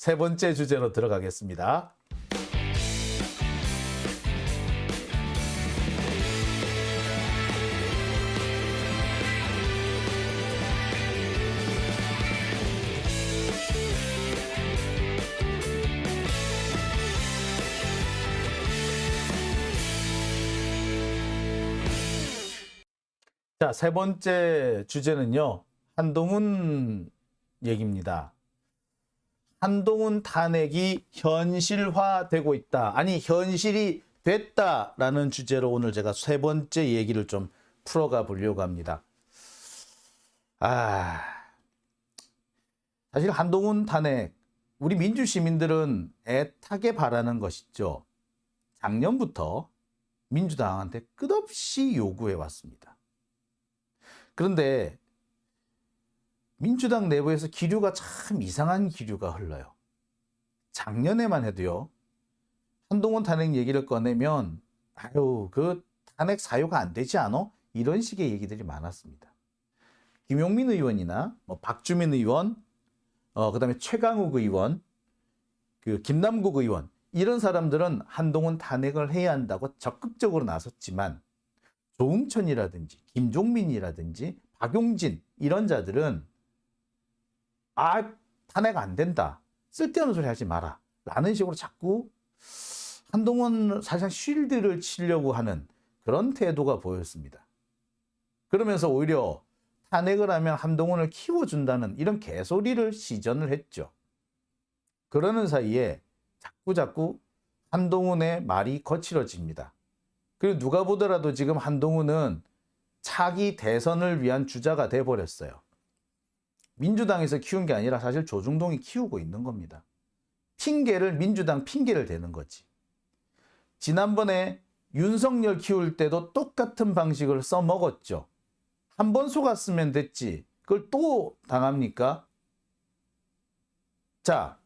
세 번째 주제로 들어가겠습니다. 자, 세 번째 주제는요, 한동훈 얘기입니다. 한동훈 탄핵이 현실화되고 있다. 아니, 현실이 됐다라는 주제로 오늘 제가 세 번째 얘기를 좀 풀어가 보려고 합니다. 사실 한동훈 탄핵, 우리 민주시민들은 애타게 바라는 것이죠. 작년부터 민주당한테 끝없이 요구해 왔습니다. 그런데 민주당 내부에서 기류가 참 이상한 기류가 흘러요. 작년에만 해도요, 한동훈 탄핵 얘기를 꺼내면 그 탄핵 사유가 안 되지 않아? 이런 식의 얘기들이 많았습니다. 김용민 의원이나 박주민 의원, 그다음에 최강욱 의원, 김남국 의원, 이런 사람들은 한동훈 탄핵을 해야 한다고 적극적으로 나섰지만, 조응천이라든지 김종민이라든지 박용진 이런 자들은 탄핵 안 된다, 쓸데없는 소리 하지 마라 라는 식으로 자꾸 한동훈 사실상 쉴드를 치려고 하는 그런 태도가 보였습니다. 그러면서 오히려 탄핵을 하면 한동훈을 키워준다는 이런 개소리를 시전을 했죠. 그러는 사이에 자꾸 한동훈의 말이 거칠어집니다. 그리고 누가 보더라도 지금 한동훈은 차기 대선을 위한 주자가 돼버렸어요. 민주당에서 키운 게 아니라 사실 조중동이 키우고 있는 겁니다. 민주당 핑계를 대는 거지. 지난번에 윤석열 키울 때도 똑같은 방식을 써먹었죠. 한 번 속았으면 됐지. 그걸 또 당합니까? 자,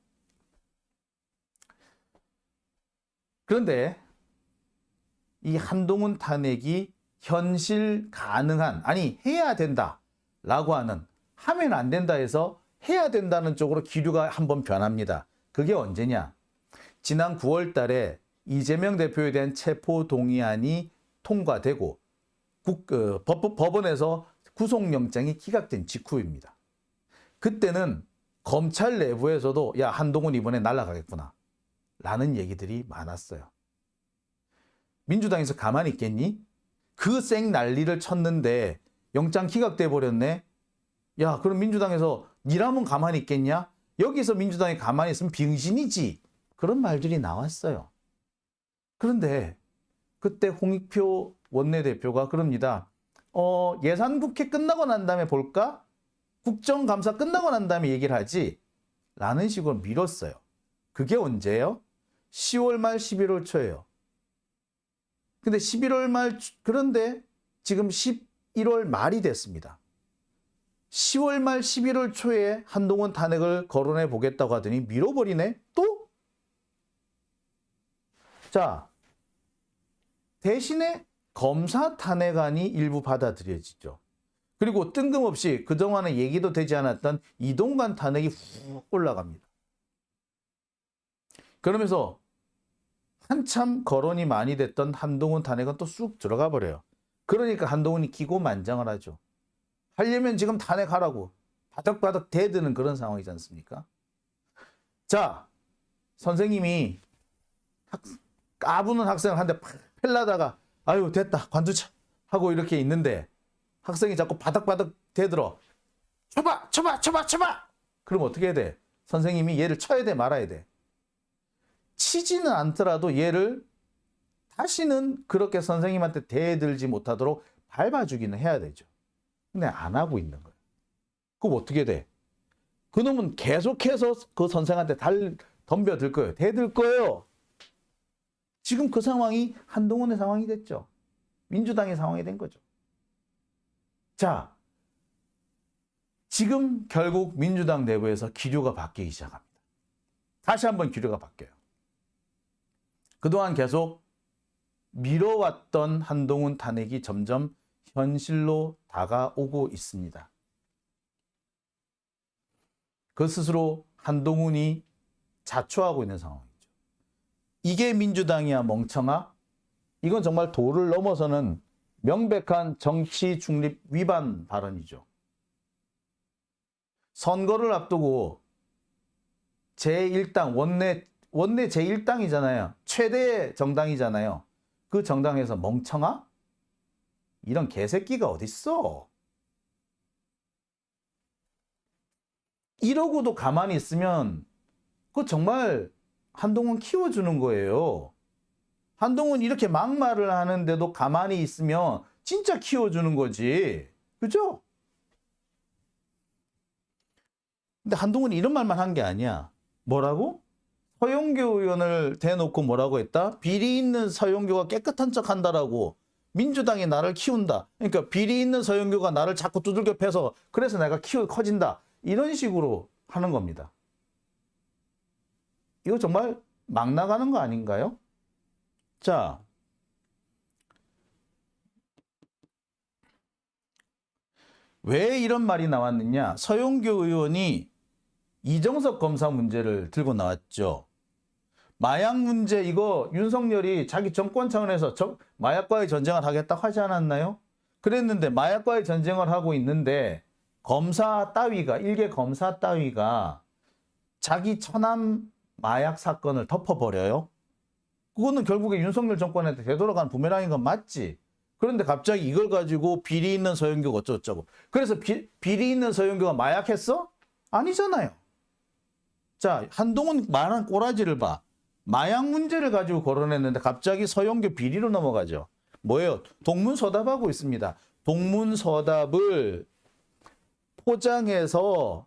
그런데 이 한동훈 탄핵이 현실 가능한, 아니 해야 된다라고 하면 안 된다 해서 해야 된다는 쪽으로 기류가 한번 변합니다. 그게 언제냐? 지난 9월 달에 이재명 대표에 대한 체포동의안이 통과되고 법원에서 구속영장이 기각된 직후입니다. 그때는 검찰 내부에서도 야, 한동훈 이번에 날아가겠구나 라는 얘기들이 많았어요. 민주당에서 가만히 있겠니? 그 쌩 난리를 쳤는데 영장 기각돼 버렸네. 야, 그럼 민주당에서 니라면 가만히 있겠냐? 여기서 민주당이 가만히 있으면 병신이지. 그런 말들이 나왔어요. 그런데 그때 홍익표 원내대표가 그럽니다. 예산국회 끝나고 난 다음에 볼까? 국정감사 끝나고 난 다음에 얘기를 하지. 라는 식으로 밀었어요. 그게 언제예요? 10월 말 11월 초예요. 근데 11월 말, 그런데 지금 11월 말이 됐습니다. 10월 말 11월 초에 한동훈 탄핵을 거론해 보겠다고 하더니 밀어버리네? 또? 자, 대신에 검사 탄핵안이 일부 받아들여지죠. 그리고 뜬금없이 그동안에 얘기도 되지 않았던 이동관 탄핵이 훅 올라갑니다. 그러면서 한참 거론이 많이 됐던 한동훈 탄핵은 또 쑥 들어가 버려요. 그러니까 한동훈이 기고만장을 하죠. 하려면 지금 탄핵하라고 바닥바닥 대드는 그런 상황이지 않습니까? 자, 선생님이 까부는 학생을 한 대 펠라다가 아유 됐다 관두자 하고 이렇게 있는데 학생이 자꾸 바닥바닥 대들어. 쳐봐! 그럼 어떻게 해야 돼? 선생님이 얘를 쳐야 돼, 말아야 돼? 치지는 않더라도 얘를 다시는 그렇게 선생님한테 대들지 못하도록 밟아주기는 해야 되죠. 근데 안 하고 있는 거예요. 그럼 어떻게 돼? 그놈은 계속해서 그 선생한테 덤벼들 거예요. 대들 거예요. 지금 그 상황이 한동훈의 상황이 됐죠. 민주당의 상황이 된 거죠. 자, 지금 결국 민주당 내부에서 기류가 바뀌기 시작합니다. 다시 한번 기류가 바뀌어요. 그동안 계속 미뤄왔던 한동훈 탄핵이 점점 현실로 다가오고 있습니다. 그 스스로 한동훈이 자초하고 있는 상황이죠. 이게 민주당이야 멍청아? 이건 정말 도를 넘어서는 명백한 정치 중립 위반 발언이죠. 선거를 앞두고 제1당 원내 제1당이잖아요. 최대 정당이잖아요. 그 정당에서 멍청아? 이런 개새끼가 어딨어? 이러고도 가만히 있으면 그거 정말 한동훈 키워주는 거예요. 한동훈 이렇게 막말을 하는데도 가만히 있으면 진짜 키워주는 거지. 그죠? 근데 한동훈이 이런 말만 한 게 아니야. 뭐라고? 서영교 의원을 대놓고 뭐라고 했다? 비리 있는 서영교가 깨끗한 척 한다라고. 민주당이 나를 키운다. 그러니까 비리 있는 서영교가 나를 자꾸 두들겨 패서 그래서 내가 커진다. 이런 식으로 하는 겁니다. 이거 정말 막 나가는 거 아닌가요? 자, 왜 이런 말이 나왔느냐? 서영교 의원이 이정석 검사 문제를 들고 나왔죠. 마약 문제 이거 윤석열이 자기 정권 차원에서 마약과의 전쟁을 하겠다 하지 않았나요? 그랬는데 마약과의 전쟁을 하고 있는데 검사 따위가 일개 검사 따위가 자기 처남 마약 사건을 덮어버려요. 그거는 결국에 윤석열 정권한테 되돌아가는 부메랑인 건 맞지. 그런데 갑자기 이걸 가지고 비리 있는 서영교가 어쩌고저쩌고. 그래서 비리 있는 서영교가 마약했어? 아니잖아요. 자, 한동훈 말한 꼬라지를 봐. 마약 문제를 가지고 거론했는데 갑자기 서영교 비리로 넘어가죠. 뭐예요? 동문서답하고 있습니다. 동문서답을 포장해서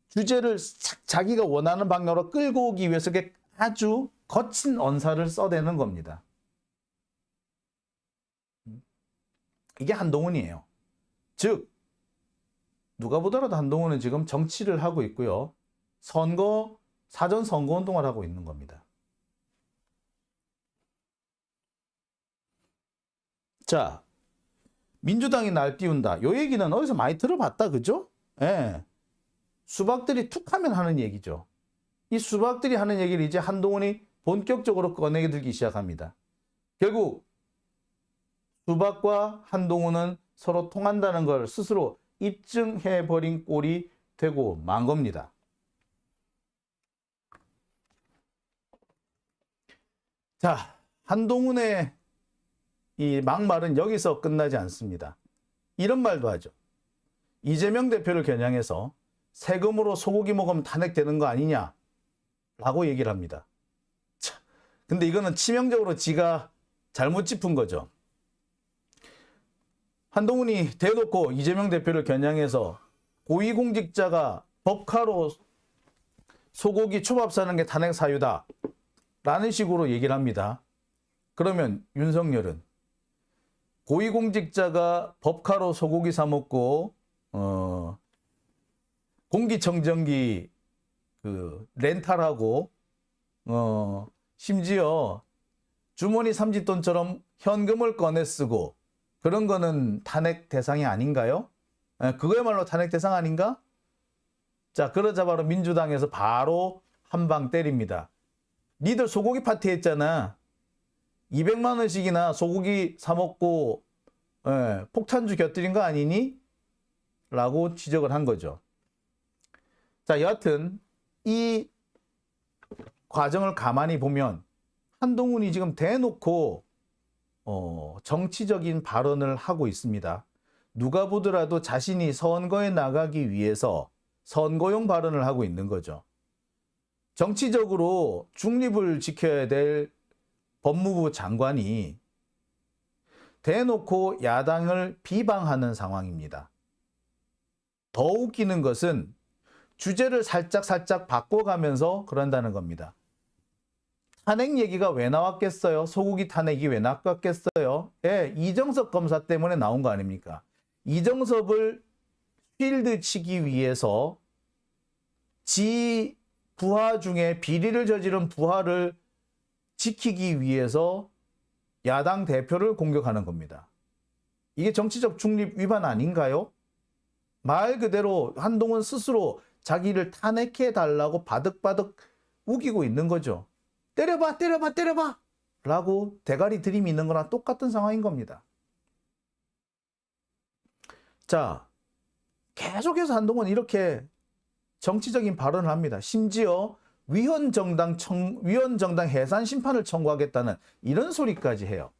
주제를 자기가 원하는 방향으로 끌고 오기 위해서 아주 거친 언사를 써대는 겁니다. 이게 한동훈이에요. 즉 누가 보더라도 한동훈은 지금 정치를 하고 있고요. 사전 선거운동을 하고 있는 겁니다. 자, 민주당이 날 띄운다. 요 얘기는 어디서 많이 들어봤다. 그죠? 예. 수박들이 툭 하면 하는 얘기죠. 이 수박들이 하는 얘기를 이제 한동훈이 본격적으로 꺼내게 들기 시작합니다. 결국 수박과 한동훈은 서로 통한다는 걸 스스로 입증해버린 꼴이 되고 만 겁니다. 자, 한동훈의 이 막말은 여기서 끝나지 않습니다. 이런 말도 하죠. 이재명 대표를 겨냥해서 세금으로 소고기 먹으면 탄핵되는 거 아니냐 라고 얘기를 합니다. 자, 근데 이거는 치명적으로 지가 잘못 짚은 거죠. 한동훈이 대놓고 이재명 대표를 겨냥해서 고위공직자가 법카로 소고기 초밥 사는 게 탄핵 사유다 라는 식으로 얘기를 합니다. 그러면 윤석열은 고위공직자가 법카로 소고기 사 먹고 공기청정기 렌탈하고 심지어 주머니 삼짓돈처럼 현금을 꺼내 쓰고 그런 거는 탄핵 대상이 아닌가요? 그거야말로 탄핵 대상 아닌가? 자, 그러자 바로 민주당에서 바로 한 방 때립니다. 니들 소고기 파티 했잖아. 200만 원씩이나 소고기 사 먹고 폭탄주 곁들인 거 아니니? 라고 지적을 한 거죠. 자, 여하튼 이 과정을 가만히 보면 한동훈이 지금 대놓고 정치적인 발언을 하고 있습니다. 누가 보더라도 자신이 선거에 나가기 위해서 선거용 발언을 하고 있는 거죠. 정치적으로 중립을 지켜야 될 법무부 장관이 대놓고 야당을 비방하는 상황입니다. 더 웃기는 것은 주제를 살짝 바꿔가면서 그런다는 겁니다. 탄핵 얘기가 왜 나왔겠어요? 소고기 탄핵이 왜 나왔겠어요? 예, 이정석 검사 때문에 나온 거 아닙니까? 이정석을 쉴드 치기 위해서 지 부하 중에 비리를 저지른 부하를 지키기 위해서 야당 대표를 공격하는 겁니다. 이게 정치적 중립 위반 아닌가요? 말 그대로 한동훈 스스로 자기를 탄핵해 달라고 바득바득 우기고 있는 거죠. 때려봐, 때려봐, 때려봐 라고 대가리 들이미는 거랑 똑같은 상황인 겁니다. 자, 계속해서 한동훈 이렇게 정치적인 발언을 합니다. 심지어 위헌정당 해산 심판을 청구하겠다는 이런 소리까지 해요.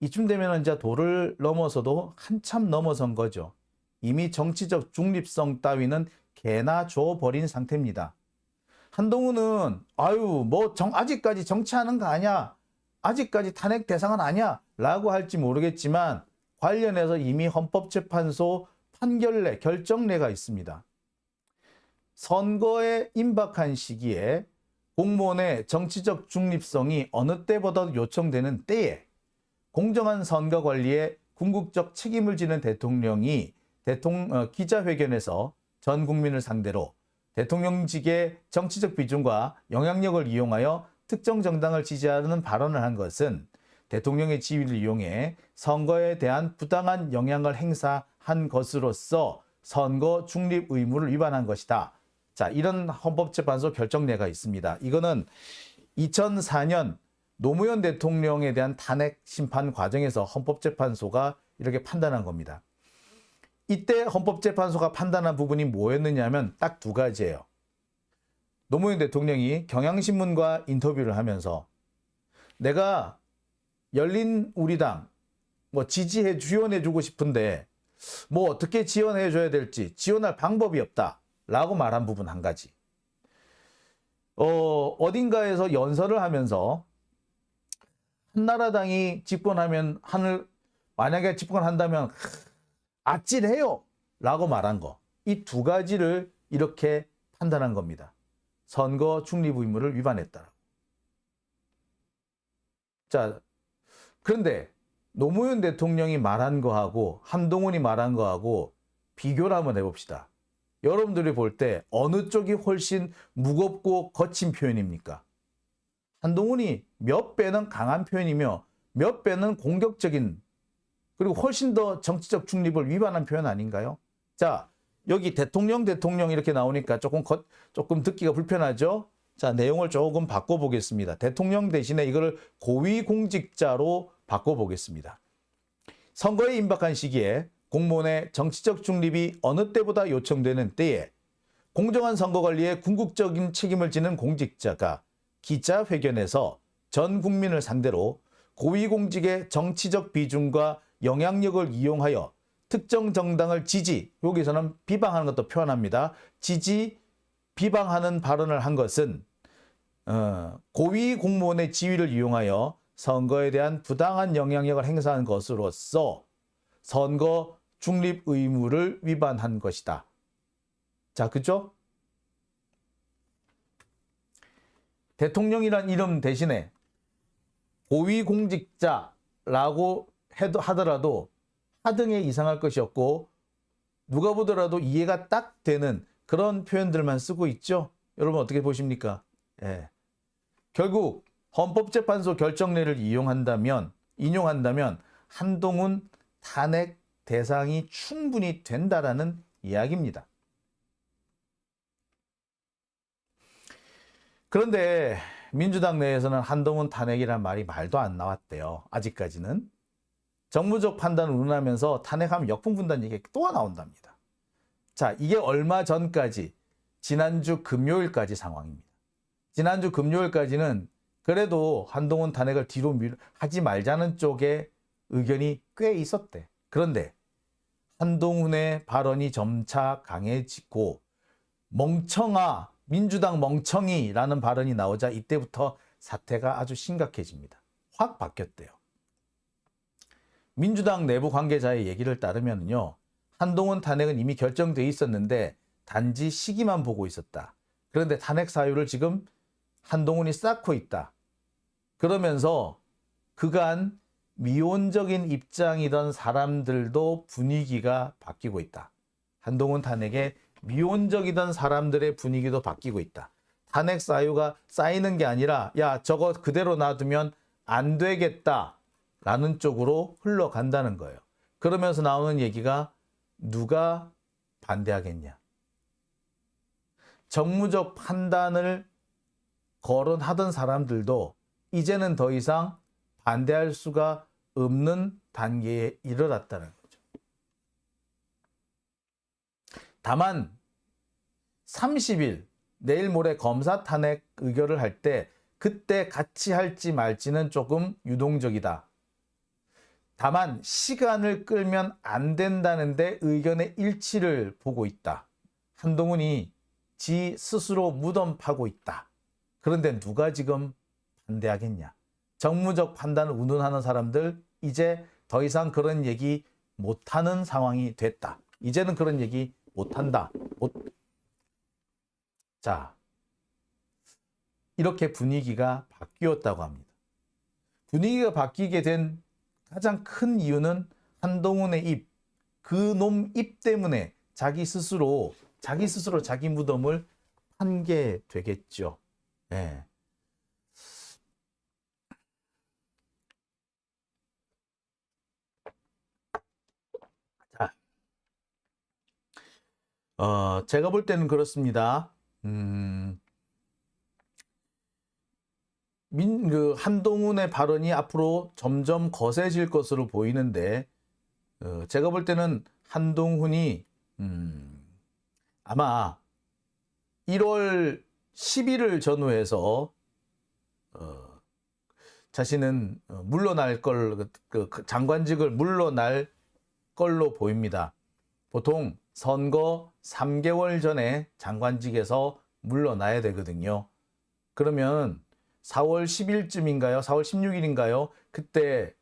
이쯤 되면 이제 도를 넘어서도 한참 넘어선 거죠. 이미 정치적 중립성 따위는 개나 줘버린 상태입니다. 한동훈은 아직까지 정치하는 거 아니야? 아직까지 탄핵 대상은 아니야? 라고 할지 모르겠지만 관련해서 이미 헌법재판소 판결례, 결정례가 있습니다. 선거에 임박한 시기에 공무원의 정치적 중립성이 어느 때보다도 요청되는 때에 공정한 선거 관리에 궁극적 책임을 지는 대통령이 기자회견에서 전 국민을 상대로 대통령직의 정치적 비중과 영향력을 이용하여 특정 정당을 지지하는 발언을 한 것은 대통령의 지위를 이용해 선거에 대한 부당한 영향을 행사한 것으로서 선거 중립 의무를 위반한 것이다. 자, 이런 헌법재판소 결정례가 있습니다. 이거는 2004년 노무현 대통령에 대한 탄핵 심판 과정에서 헌법재판소가 이렇게 판단한 겁니다. 이때 헌법재판소가 판단한 부분이 뭐였느냐면 딱 두 가지예요. 노무현 대통령이 경향신문과 인터뷰를 하면서 내가 열린우리당 지원해주고 싶은데 어떻게 지원해줘야 될지 지원할 방법이 없다 라고 말한 부분 한 가지. 어딘가에서 연설을 하면서 한나라당이 만약에 집권한다면 아찔해요 라고 말한 거. 이 두 가지를 이렇게 판단한 겁니다. 선거 중립 의무를 위반했다. 자, 그런데 노무현 대통령이 말한 거하고 한동훈이 말한 거하고 비교를 한번 해봅시다. 여러분들이 볼 때 어느 쪽이 훨씬 무겁고 거친 표현입니까? 한동훈이 몇 배는 강한 표현이며 몇 배는 공격적인, 그리고 훨씬 더 정치적 중립을 위반한 표현 아닌가요? 자, 여기 대통령 이렇게 나오니까 조금 듣기가 불편하죠? 자, 내용을 조금 바꿔보겠습니다. 대통령 대신에 이거를 고위공직자로 바꿔보겠습니다. 선거에 임박한 시기에 공무원의 정치적 중립이 어느 때보다 요청되는 때에 공정한 선거 관리에 궁극적인 책임을 지는 공직자가 기자회견에서 전 국민을 상대로 고위공직의 정치적 비중과 영향력을 이용하여 특정 정당을 여기서는 비방하는 것도 표현합니다. 비방하는 발언을 한 것은 고위 공무원의 지위를 이용하여 선거에 대한 부당한 영향력을 행사한 것으로서 선거 중립 의무를 위반한 것이다. 자, 그죠? 대통령이란 이름 대신에 고위공직자라고 하더라도 하등에 이상할 것이 없고 누가 보더라도 이해가 딱 되는 그런 표현들만 쓰고 있죠. 여러분 어떻게 보십니까? 예. 결국 헌법재판소 결정례를 인용한다면 한동훈 탄핵 대상이 충분히 된다라는 이야기입니다. 그런데 민주당 내에서는 한동훈 탄핵이란 말이 말도 안 나왔대요. 아직까지는. 정무적 판단을 운운하면서 탄핵하면 역풍분단 얘기가 또 나온답니다. 자, 이게 얼마 전까지 지난주 금요일까지 상황입니다. 지난주 금요일까지는 그래도 한동훈 탄핵을 뒤로 하지 말자는 쪽에 의견이 꽤 있었대. 그런데 한동훈의 발언이 점차 강해지고 민주당 멍청이라는 발언이 나오자 이때부터 사태가 아주 심각해집니다. 확 바뀌었대요. 민주당 내부 관계자의 얘기를 따르면요, 한동훈 탄핵은 이미 결정돼 있었는데 단지 시기만 보고 있었다. 그런데 탄핵 사유를 지금 한동훈이 쌓고 있다. 그러면서 그간 미온적인 입장이던 사람들도 분위기가 바뀌고 있다. 한동훈 탄핵에 미온적이던 사람들의 분위기도 바뀌고 있다. 탄핵 사유가 쌓이는 게 아니라 야, 저거 그대로 놔두면 안 되겠다 라는 쪽으로 흘러간다는 거예요. 그러면서 나오는 얘기가 누가 반대하겠냐. 정무적 판단을 거론하던 사람들도 이제는 더 이상 반대할 수가 없는 단계에 이르렀다는 거죠. 다만 30일 내일 모레 검사 탄핵 의결을 할 때 그때 같이 할지 말지는 조금 유동적이다. 다만 시간을 끌면 안 된다는데 의견의 일치를 보고 있다. 한동훈이 지 스스로 무덤 파고 있다. 그런데 누가 지금 반대하겠냐. 정무적 판단을 운운하는 사람들 이제 더 이상 그런 얘기 못하는 상황이 됐다. 이제는 그런 얘기 못한다. 자, 이렇게 분위기가 바뀌었다고 합니다. 분위기가 바뀌게 된 가장 큰 이유는 한동훈의 입, 그 놈 입 때문에 자기 스스로 자기 무덤을 판게 되겠죠. 네. 자, 제가 볼 때는 그렇습니다. 한동훈의 발언이 앞으로 점점 거세질 것으로 보이는데, 제가 볼 때는 한동훈이 아마 1월 10일을 전후해서 자신은 물러날 장관직을 물러날 걸로 보입니다. 보통 선거 3개월 전에 장관직에서 물러나야 되거든요. 그러면 4월 10일쯤인가요? 4월 16일인가요? 그때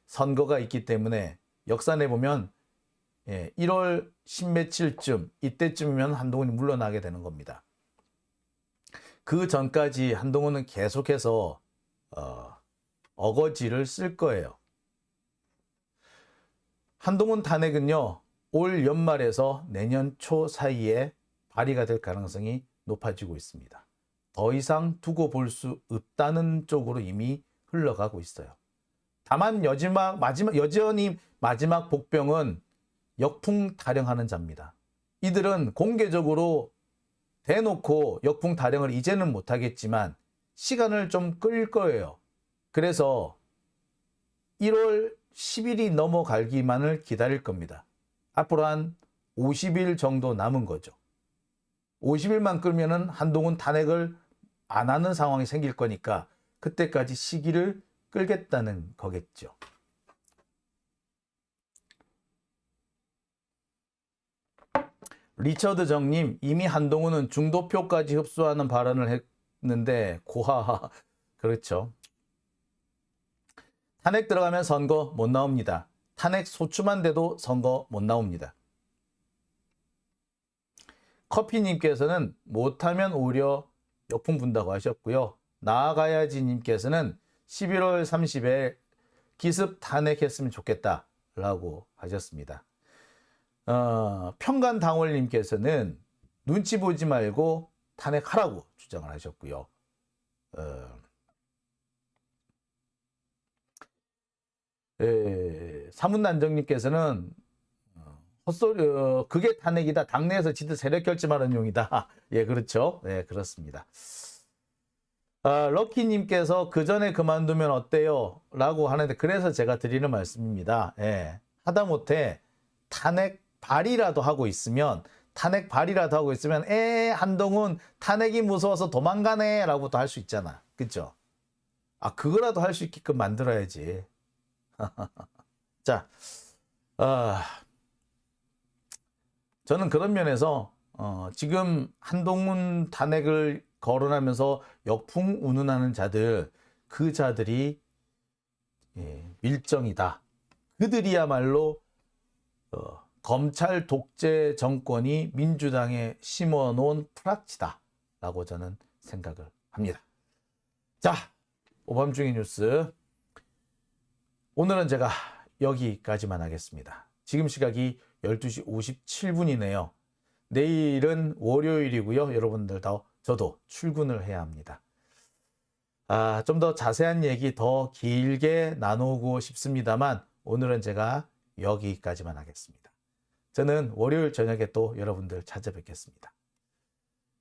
선거가 있기 때문에 역산해 보면 1월 10며칠쯤 이때쯤이면 한동훈이 물러나게 되는 겁니다. 그 전까지 한동훈은 계속해서 어거지를 쓸 거예요. 한동훈 탄핵은요, 올 연말에서 내년 초 사이에 발의가 될 가능성이 높아지고 있습니다. 더 이상 두고 볼 수 없다는 쪽으로 이미 흘러가고 있어요. 다만 여전히 마지막 복병은 역풍 타령하는 자입니다. 이들은 공개적으로 대놓고 역풍 타령을 이제는 못하겠지만 시간을 좀 끌 거예요. 그래서 1월 10일이 넘어가기만을 기다릴 겁니다. 앞으로 한 50일 정도 남은 거죠. 50일만 끌면은 한동훈 탄핵을 안 하는 상황이 생길 거니까 그때까지 시기를 끌겠다는 거겠죠. 리처드 정님, 이미 한동훈은 중도표까지 흡수하는 발언을 했는데 고하하. 그렇죠. 탄핵 들어가면 선거 못 나옵니다. 탄핵 소추만 돼도 선거 못 나옵니다. 커피님께서는 못하면 오히려 역풍 분다고 하셨고요. 나아가야지 님께서는 11월 30일 기습 탄핵했으면 좋겠다 라고 하셨습니다. 평간당월님께서는 눈치 보지 말고 탄핵하라고 주장을 하셨고요. 사문난정님께서는 헛소리, 그게 탄핵이다. 당내에서 지들 세력 결집하는 용이다. 예, 그렇죠. 예, 그렇습니다. 럭키님께서 그 전에 그만두면 어때요? 라고 하는데, 그래서 제가 드리는 말씀입니다. 예, 하다못해 탄핵 발의라도 하고 있으면, 한동훈 탄핵이 무서워서 도망가네. 라고도 할 수 있잖아. 그죠? 그거라도 할 수 있게끔 만들어야지. 자, 저는 그런 면에서 지금 한동훈 탄핵을 거론하면서 역풍 운운하는 자들, 그 자들이 밀정이다. 그들이야말로 검찰 독재 정권이 민주당에 심어놓은 프락치다 라고 저는 생각을 합니다. 자, 오밤중의 뉴스, 오늘은 제가 여기까지만 하겠습니다. 지금 시각이 12시 57분이네요. 내일은 월요일이고요. 여러분들 저도 출근을 해야 합니다. 좀 더 자세한 얘기 더 길게 나누고 싶습니다만 오늘은 제가 여기까지만 하겠습니다. 저는 월요일 저녁에 또 여러분들 찾아뵙겠습니다.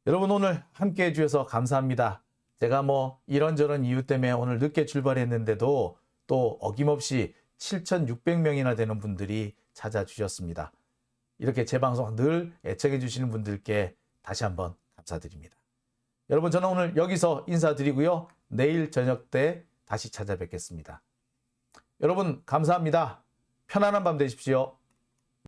여러분 오늘 함께 해주셔서 감사합니다. 제가 뭐 이런저런 이유 때문에 오늘 늦게 출발했는데도 또 어김없이 7,600명이나 되는 분들이 찾아주셨습니다. 이렇게 제 방송 늘 애청해 주시는 분들께 다시 한번 감사드립니다. 여러분 저는 오늘 여기서 인사드리고요. 내일 저녁 때 다시 찾아뵙겠습니다. 여러분 감사합니다. 편안한 밤 되십시오.